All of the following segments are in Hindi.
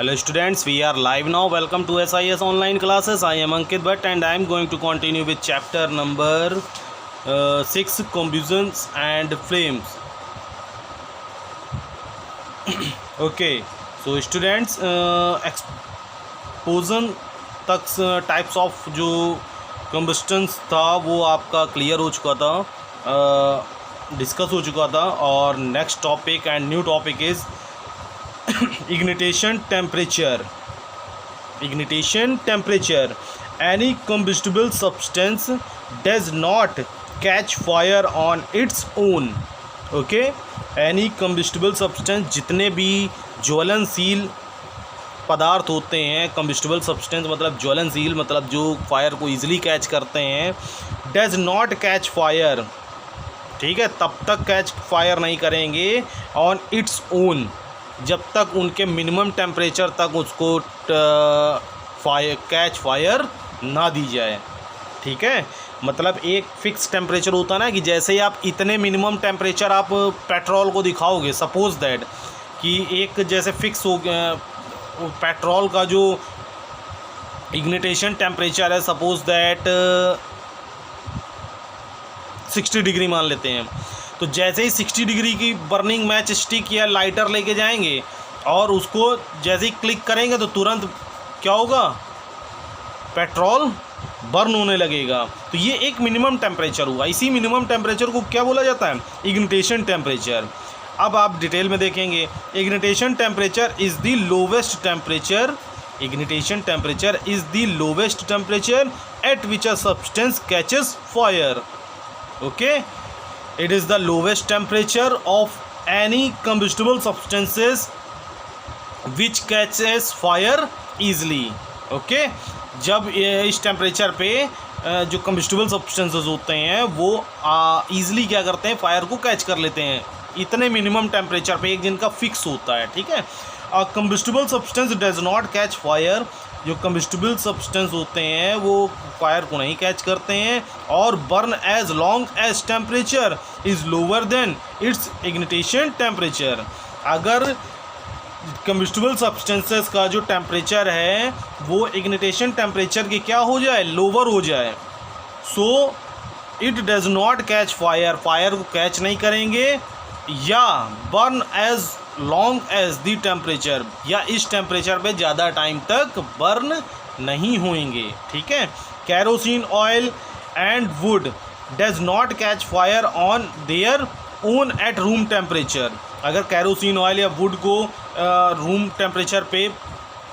Hello students, we are live now. Welcome to SIS online classes. I am Ankit Bhatt and I am going to continue with chapter number 6, combustions and flames. Okay, so students, explosion तक टाइप्स ऑफ जो कम्बस्टन्स था वो आपका क्लियर हो चुका था, डिस्कस हो चुका था. और next topic and new topic is ignition temperature. Any combustible substance does not catch fire on its own. Okay, any combustible substance, जितने भी ज्वलनशील पदार्थ होते हैं, combustible substance मतलब ज्वलनशील, मतलब जो फायर को ईजिली कैच करते हैं, does not catch fire. ठीक है, तब तक कैच फायर नहीं करेंगे ऑन इट्स ओन, जब तक उनके मिनिमम टेम्परेचर तक उसको कैच फायर ना दी जाए. ठीक है, मतलब एक फ़िक्स टेम्परेचर होता है ना, कि जैसे ही आप इतने मिनिमम टेम्परेचर आप पेट्रोल को दिखाओगे, सपोज दैट कि एक जैसे फिक्स हो गया पेट्रोल का जो इग्निटेशन टेम्परेचर है, सपोज दैट 60 डिग्री मान लेते हैं. तो जैसे ही 60 डिग्री की बर्निंग मैच स्टिक या लाइटर लेके जाएंगे और उसको जैसे ही क्लिक करेंगे तो तुरंत क्या होगा, पेट्रोल बर्न होने लगेगा. तो ये एक मिनिमम टेम्परेचर हुआ. इसी मिनिमम टेम्परेचर को क्या बोला जाता है, इग्निटेशन टेम्परेचर. अब आप डिटेल में देखेंगे. Ignition temperature is the lowest temperature. Ignition temperature is the lowest temperature at which a substance catches fire. Okay, it is the lowest temperature of any combustible substances which catches fire easily. okay, जब इस टेम्परेचर पे जो combustible substances होते हैं वो ईज़िली क्या करते हैं, फायर को कैच कर लेते हैं. इतने मिनिमम टेम्परेचर पे एक जिनका फिक्स होता है. ठीक है, combustible substance does not catch fire. जो combustible substance होते हैं वो फायर को नहीं कैच करते हैं. और burn as long as temperature is lower than its ignition temperature. अगर combustible substances का जो टेम्परेचर है वो इग्निटेशन टेम्परेचर के क्या हो जाए, लोअर हो जाए, so it does not catch fire, fire को कैच नहीं करेंगे, या burn as long as the temperature, या इस टेम्परेचर पे ज़्यादा टाइम तक बर्न नहीं होंगे. ठीक है, kerosene oil and wood does not catch fire on their own at room temperature. अगर कैरोसिन ऑयल या वुड को रूम टेम्परेचर पे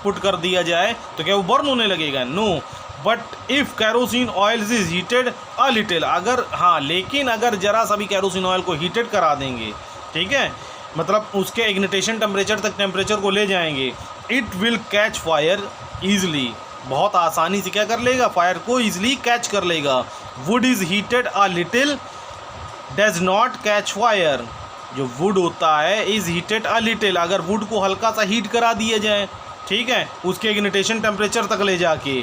पुट कर दिया जाए तो क्या वो बर्न होने लगेगा, no. But if kerosene oil is heated a little, अगर हाँ, लेकिन अगर ज़रा सा भी कैरोसिन ऑयल को हीटेड करा देंगे, ठीक है, मतलब उसके इग्निटेशन टेम्परेचर तक टेम्परेचर को ले जाएंगे, it will catch fire easily, बहुत आसानी से क्या कर लेगा, फायर को ईज़िली कैच कर लेगा. Would is heated a little does not catch fire. जो वुड होता है इज़ हीटेड अ लिटिल, अगर वुड को हल्का सा हीट करा दिया जाए, ठीक है, उसके इग्निटेशन टेम्परेचर तक ले जाके,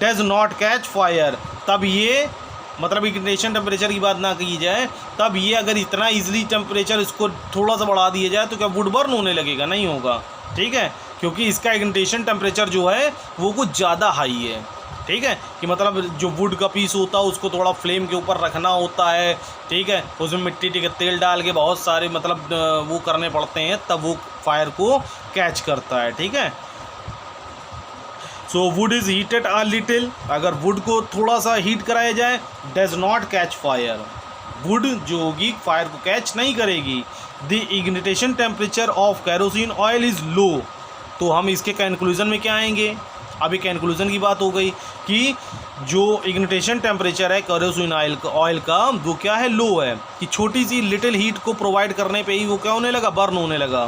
डज नॉट कैच फायर, तब ये मतलब इग्निटेशन टेम्परेचर की बात ना की जाए, तब ये अगर इतना इजीली टेम्परेचर इसको थोड़ा सा बढ़ा दिया जाए तो क्या वुड बर्न होने लगेगा, नहीं होगा. ठीक है, क्योंकि इसका इग्निटेशन टेम्परेचर जो है वो कुछ ज़्यादा हाई है. ठीक है, कि मतलब जो वुड का पीस होता है उसको थोड़ा फ्लेम के ऊपर रखना होता है. ठीक है, उसमें मिट्टी के तेल डाल के बहुत सारे मतलब वो करने पड़ते हैं, तब वो फायर को कैच करता है. ठीक है, so wood is heated a little, अगर वुड को थोड़ा सा हीट कराया जाए, does not catch fire, wood जो होगी फायर को कैच नहीं करेगी. The ignition temperature of kerosene oil is low. तो हम इसके कंक्लूजन में क्या आएंगे, अभी कंक्लूजन की बात हो गई कि जो इग्निटेशन टेम्परेचर है कैरोसिन ऑयल का वो क्या है, लो है, कि छोटी सी लिटिल हीट को प्रोवाइड करने पे ही वो क्या होने लगा, बर्न होने लगा.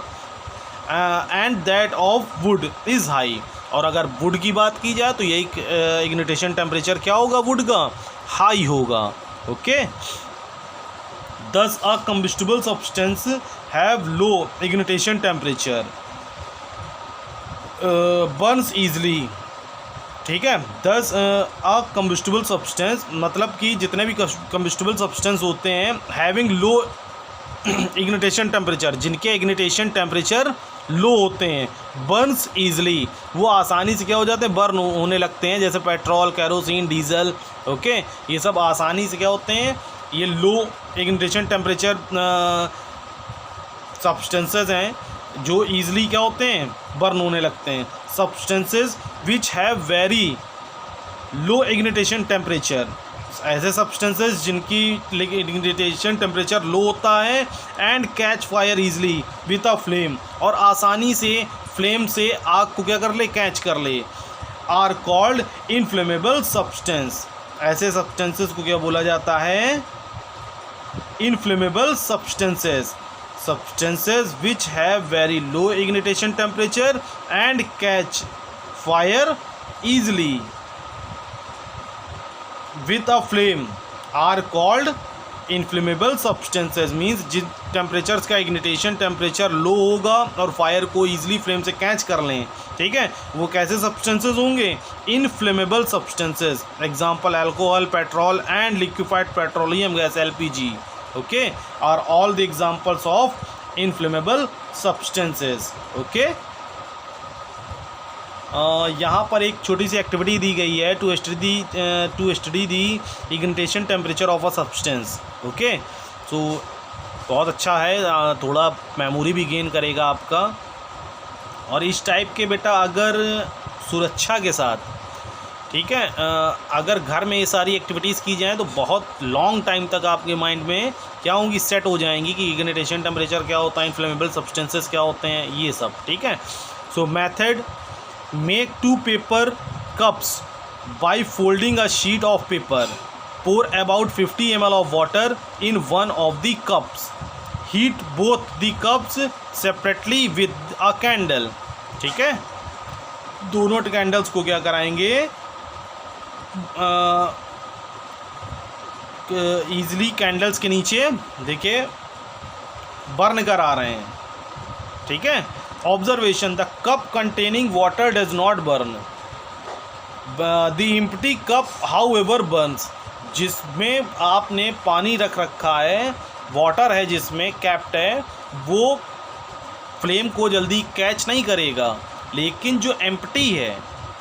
And that of would is high. और अगर वुड की बात की जाए तो यही इग्निटेशन टेम्परेचर क्या होगा, वुड का हाई होगा. Okay, thus a combustible substance have low ignition temperature burns easily. ठीक है, दस अ combustible substance मतलब कि जितने भी combustible substance होते हैं हैविंग लो इग्निटेशन टेम्परेचर, जिनके इग्निटेशन टेम्परेचर लो होते हैं, बर्न्स ईजिली, वो आसानी से क्या हो जाते हैं, बर्न होने लगते हैं, जैसे पेट्रोल, कैरोसिन, डीजल, ओके, ये सब आसानी से क्या होते हैं, ये लो इग्निशन टेम्परेचर सब्सटेंसेस हैं जो ईजिली क्या होते हैं, बर्न होने लगते हैं। Substances which have very low ignition temperature, ऐसे सब्सटेंसेस जिनकी इग्निटेशन टेम्परेचर लो होता है, and catch fire easily with a flame, और आसानी से फ्लेम से आग को क्या कर ले, कैच कर ले, आर कॉल्ड इनफ्लेमेबल सब्सटेंस। ऐसे सब्सटेंसेस को क्या बोला जाता है, inflammable substances. Substances which have very low ignition temperature and catch fire easily with a flame are called inflammable substances। Means जिन टेम्परेचर्स का इग्निटेशन टेम्परेचर लो होगा और फायर को ईजिली फ्लेम से कैच कर लें, ठीक है, वो कैसे सब्सटेंसेस होंगे, inflammable substances. Example alcohol, petrol and liquefied petroleum gas LPG, okay, are all the examples of inflammable substances, okay. यहाँ पर एक छोटी सी एक्टिविटी दी गई है, to study the ignition temperature of a substance, okay. So बहुत अच्छा है, थोड़ा मेमोरी भी गेन करेगा आपका। और इस टाइप के बेटा अगर सुरक्षा के साथ, ठीक है, अगर घर में ये सारी एक्टिविटीज़ की जाएँ तो बहुत लॉन्ग टाइम तक आपके माइंड में क्या होंगी, सेट हो जाएंगी कि इग्निटेशन टेम्परेचर क्या होता है, इन्फ्लेमेबल सब्सटेंसेस क्या होते हैं, ये सब, ठीक है। सो method, make 2 paper cups by folding a sheet of paper, pour about 50 ml of water in one of the cups, heat both the cups separately with a candle, ठीक है, दोनों कैंडल्स को क्या कराएंगे, ईजिली कैंडल्स के नीचे देखिए बर्न करा रहे हैं, ठीक है। Observation, the cup containing water does not burn, the empty cup however burns। जिसमें आपने पानी रख रखा है, वाटर है जिसमें कैप्ट है, वो फ्लेम को जल्दी कैच नहीं करेगा, लेकिन जो एम्प्टी है,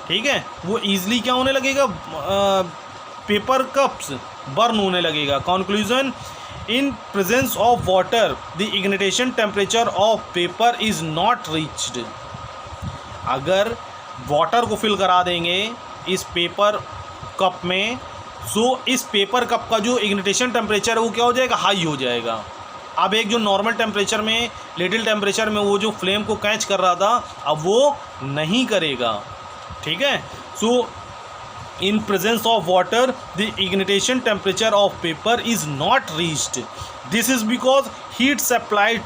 ठीक है, वो ईजिली क्या होने लगेगा, पेपर कप्स बर्न होने लगेगा। Conclusion, in presence of water the ignition temperature of paper is not reached। अगर वाटर को फिल करा देंगे इस पेपर कप में, सो इस पेपर कप का जो इग्निटेशन टेम्परेचर है वो क्या हो जाएगा, हाई हो जाएगा। अब एक जो नॉर्मल टेम्परेचर में, लिटिल टेम्परेचर में वो जो फ्लेम को कैच कर रहा था, अब वो नहीं करेगा, ठीक है। सो in presence of water the ignition temperature of paper is not reached, this is because heat supplied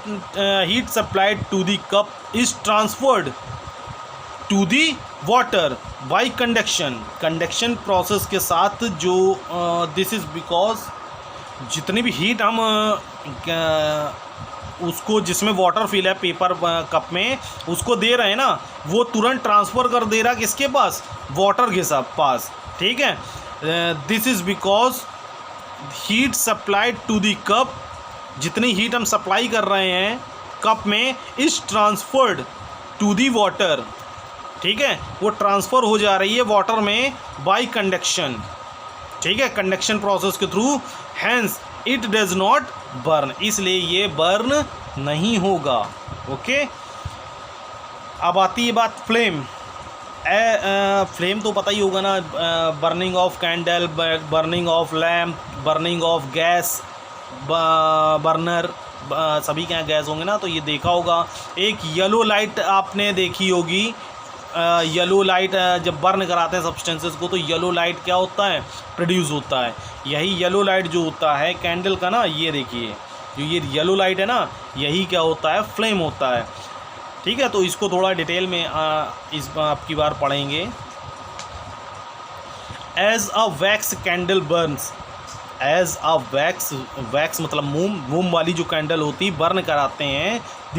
to the cup is transferred to the water by conduction process के साथ जो this is because जितनी भी हीट हम उसको जिसमें वाटर फिल है पेपर कप में उसको दे रहे हैं ना, वो तुरंत ट्रांसफ़र कर दे रहा किसके पास, वाटर के पास, ठीक है। This is because heat supplied to the cup, जितनी हीट हम सप्लाई कर रहे हैं कप में, is transferred to the water, ठीक है, वो ट्रांसफ़र हो जा रही है वाटर में बाय कंडक्शन, ठीक है, कंडक्शन प्रोसेस के through, hence it does not burn, इसलिए ये बर्न नहीं होगा, ओके। अब आती है बात फ्लेम। फ्लेम तो पता ही होगा ना, burning of candle, burning of lamp, burning of gas burner, सभी के यहाँ गैस होंगे ना, तो ये देखा होगा। एक येलो लाइट आपने देखी होगी, येलो लाइट जब बर्न कराते हैं सब्सटेंसेस को तो येलो लाइट क्या होता है, प्रोड्यूस होता है। यही येलो लाइट जो होता है कैंडल का ना, ये देखिए जो ये येलो लाइट है ना, यही क्या होता है, फ्लेम होता है, ठीक है। तो इसको थोड़ा डिटेल में इस आपकी बार पढ़ेंगे। As a wax candle burns, as a wax मतलब मोम वाली जो कैंडल होती है बर्न कराते हैं, the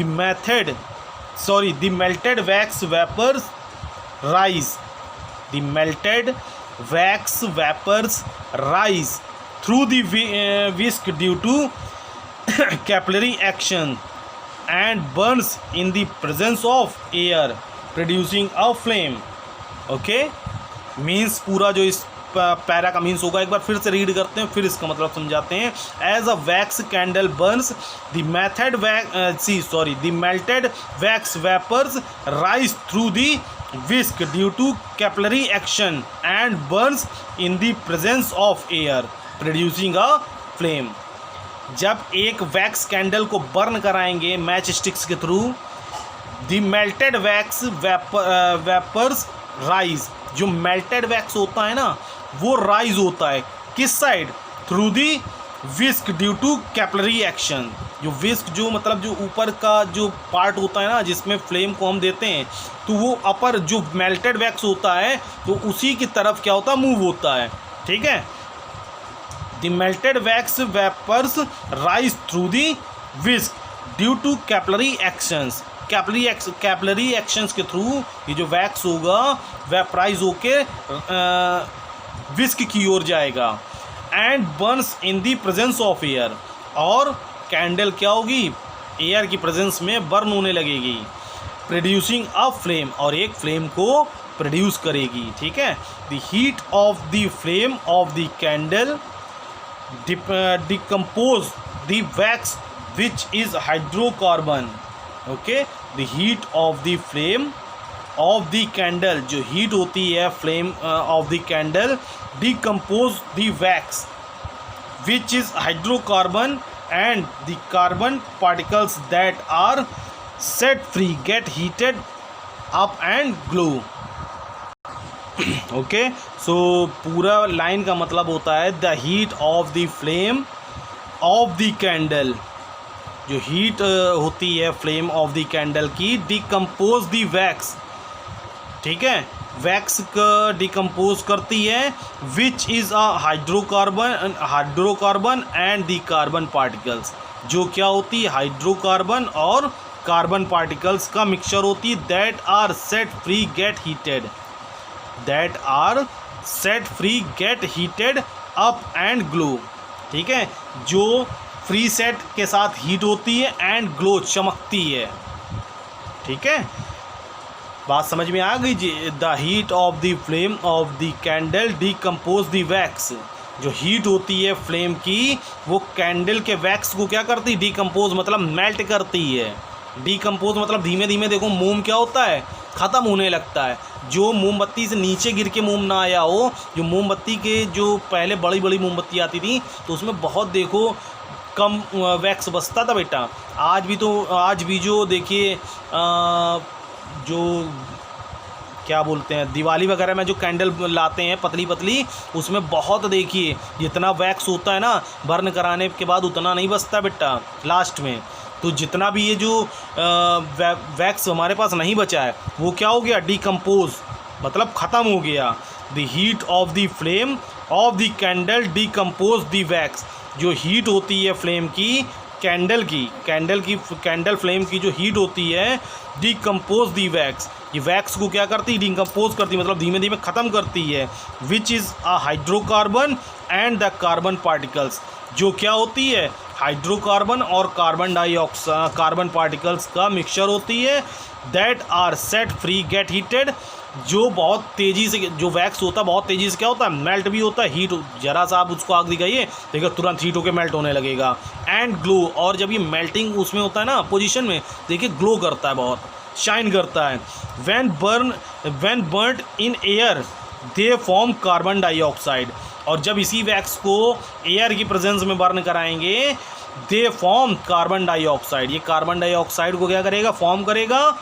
melted wax vapours rise, the melted wax vapours rise through the wick due to capillary action, and burns in the presence of air producing a flame. Okay, means पूरा जो इस पैरा का मीन्स होगा एक बार फिर से रीड करते हैं, फिर इसका मतलब समझाते हैं. As a wax candle burns the method the melted wax vapours rise through the whisk due to capillary action and burns in the presence of air producing a flame. जब एक वैक्स कैंडल को बर्न कराएंगे मैच स्टिक्स के through, the melted wax vapours rise, जो मेल्टेड वैक्स होता है ना वो राइज होता है किस side, through the wick due to capillary action. जो विस्क जो मतलब जो ऊपर का जो पार्ट होता है ना जिसमें फ्लेम को हम देते हैं, तो वो अपर जो मेल्टेड वैक्स होता है तो उसी की तरफ क्या होता है, मूव होता है. ठीक है, the melted wax vapours rise through the wick due to capillary actions. Capillary actions के थ्रू ये जो वैक्स होगा वेपराइज होके विस्क की ओर जाएगा. And Burns in the presence of air, और कैंडल क्या होगी, एयर की प्रेजेंस में बर्न होने लगेगी. प्रोड्यूसिंग अ फ्लेम, और एक फ्लेम को प्रोड्यूस करेगी. ठीक है, the heat of the flame of the candle decompose the wax which is hydrocarbon. Okay, the heat of the flame of the candle, जो हीट होती है flame of the candle, decompose the wax which is hydrocarbon and the carbon particles that are set free get heated up and glow. Okay, so पूरा लाइन का मतलब होता है the heat of the flame of the candle, जो हीट होती है फ्लेम ऑफ द कैंडल की, डिकम्पोज द वैक्स. ठीक है, वैक्स का डिकम्पोज करती है which is a hydrocarbon and the carbon particles, जो क्या होती है हाइड्रोकार्बन और कार्बन पार्टिकल्स का मिक्सचर होती है. That are set free get heated up and glow. ठीक है, जो फ्री सेट के साथ हीट होती है एंड ग्लो, चमकती है. ठीक है, बात समझ में आ गई जी. The heat of the flame of the candle decompose the wax, जो हीट होती है फ्लेम की वो कैंडल के वैक्स को क्या करती है, डिकम्पोज मतलब मेल्ट करती है. डिकम्पोज मतलब धीमे धीमे देखो मोम क्या होता है, ख़त्म होने लगता है. जो मोमबत्ती से नीचे गिर के मोम ना आया हो, जो मोमबत्ती के जो पहले बड़ी बड़ी मोमबत्ती आती थी तो उसमें बहुत देखो कम वैक्स बचता था बेटा. आज भी जो देखिए जो क्या बोलते हैं दिवाली वगैरह में जो कैंडल लाते हैं पतली पतली, उसमें बहुत देखिए जितना वैक्स होता है ना बर्न कराने के बाद उतना नहीं बचता बेटा लास्ट में. तो जितना भी ये जो वैक्स हमारे पास नहीं बचा है वो क्या हो गया, डिकम्पोज मतलब ख़त्म हो गया. The heat of the flame of the candle decompose the wax, जो हीट होती है फ्लेम की कैंडल फ्लेम की जो हीट होती है, डिकम्पोज दी वैक्स, ये वैक्स को क्या करती है, डिकम्पोज करती है मतलब धीमे धीमे ख़त्म करती है. Which is a hydrocarbon and the carbon particles, जो क्या होती है हाइड्रोकार्बन और कार्बन पार्टिकल्स का मिक्सचर होती है. That are set free get heated, जो बहुत तेज़ी से जो वैक्स होता है बहुत तेज़ी से क्या होता है, मेल्ट भी होता है. हीट जरा सा आप उसको आग दिखाइए देखिए तुरंत हीट होकर मेल्ट होने लगेगा. एंड ग्लो, और जब ये मेल्टिंग उसमें होता है ना पोजीशन में, देखिए ग्लो करता है, बहुत शाइन करता है. When burned in air they form carbon dioxide, और जब इसी वैक्स को एयर की प्रेजेंस में बर्न कराएंगे दे फॉर्म कार्बन डाइऑक्साइड, ये कार्बन डाइऑक्साइड को क्या करेगा, फॉर्म करेगा,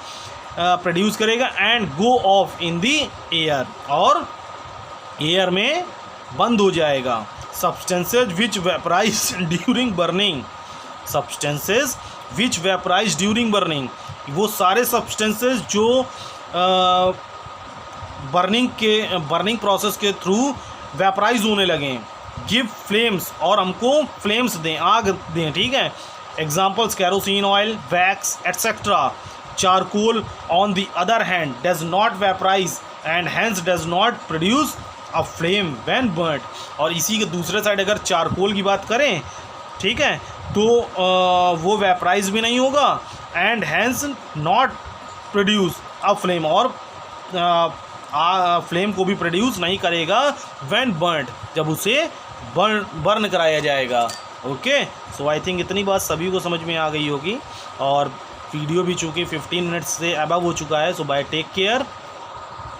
प्रोड्यूस करेगा. And go of in the air, और एयर में बंद हो जाएगा. Substances which vaporise during burning, वो सारे सब्सटेंसेज जो बर्निंग प्रोसेस के थ्रू वेपराइज होने लगें. गिव फ्लेम्स, और हमको फ्लेम्स दें, आग दें. ठीक है, examples kerosene oil, wax etcetera. Charcoal on the other hand does not vaporise and hence does not produce a flame when burned. और इसी के दूसरे साइड अगर चारकोल की बात करें, ठीक है, तो वो वेपराइज भी नहीं होगा and hence not produce a flame, और फ्लेम को भी प्रोड्यूस नहीं करेगा व्हेन बर्न्ड, जब उसे बर्न कराया जाएगा। ओके, सो आई थिंक इतनी बात सभी को समझ में आ गई होगी, और वीडियो भी चूँकि 15 मिनट्स से अबव हो चुका है। सो बाय, टेक केयर।